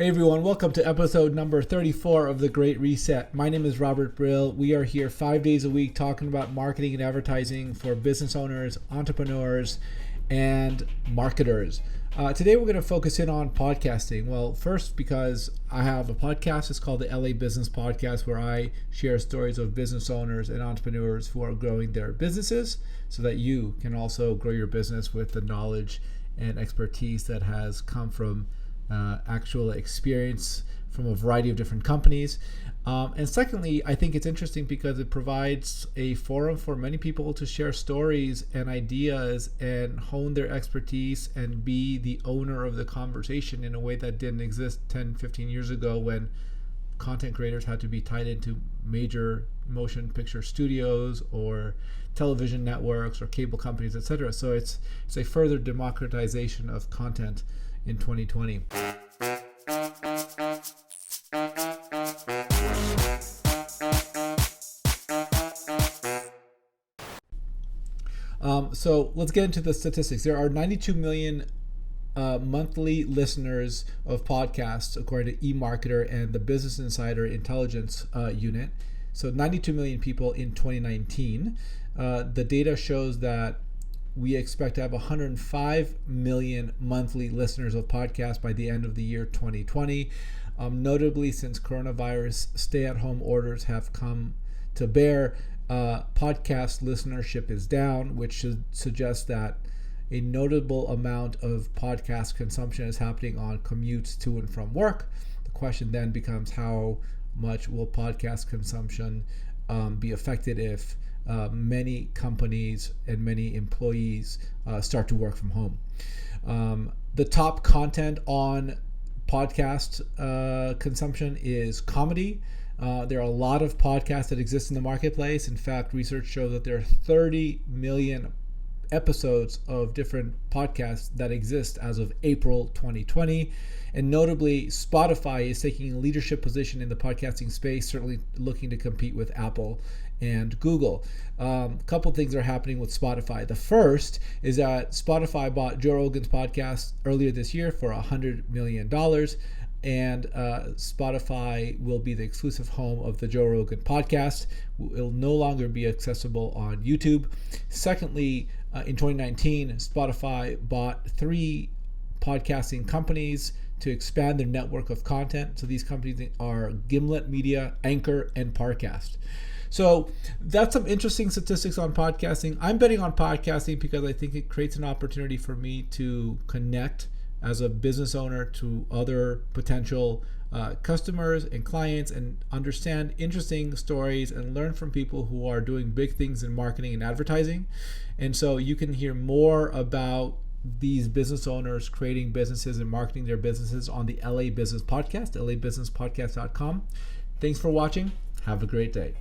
Hey everyone, welcome to episode number 34 of The Great Reset. My name is Robert Brill. We are here 5 days a week talking about marketing and advertising for business owners, entrepreneurs, and marketers. Today we're going to focus in on podcasting. Well, first because I have a podcast. It's called the LA Business Podcast, where I share stories of business owners and entrepreneurs who are growing their businesses so that you can also grow your business with the knowledge and expertise that has come from actual experience from a variety of different companies. And secondly, I think it's interesting because it provides a forum for many people to share stories and ideas and hone their expertise and be the owner of the conversation in a way that didn't exist 10, 15 years ago when content creators had to be tied into major motion picture studios or television networks or cable companies, etc. So it's a further democratization of content in 2020. So let's get into the statistics. There are 92 million monthly listeners of podcasts, according to eMarketer and the Business Insider Intelligence Unit. So 92 million people in 2019. The data shows that we expect to have 105 million monthly listeners of podcasts by the end of the year 2020. Notably, since coronavirus stay-at-home orders have come to bear, podcast listenership is down, which should suggest that a notable amount of podcast consumption is happening on commutes to and from work. The question then becomes, how much will podcast consumption be affected if many companies and many employees start to work from home? The top content on podcast consumption is comedy. There are a lot of podcasts that exist in the marketplace. In fact, research shows that there are 30 million episodes of different podcasts that exist as of April 2020. And notably, Spotify is taking a leadership position in the podcasting space, certainly looking to compete with Apple and Google. A couple things are happening with Spotify. The first is that Spotify bought Joe Rogan's podcast earlier this year for $100 million. And Spotify will be the exclusive home of the Joe Rogan podcast. It will no longer be accessible on YouTube. Secondly, in 2019, Spotify bought 3 podcasting companies to expand their network of content. So these companies are Gimlet Media, Anchor, and Parcast. So that's some interesting statistics on podcasting. I'm betting on podcasting because I think it creates an opportunity for me to connect as a business owner to other potential customers and clients and understand interesting stories and learn from people who are doing big things in marketing and advertising. And so you can hear more about these business owners creating businesses and marketing their businesses on the LA Business Podcast, labusinesspodcast.com. Thanks for watching. Have a great day.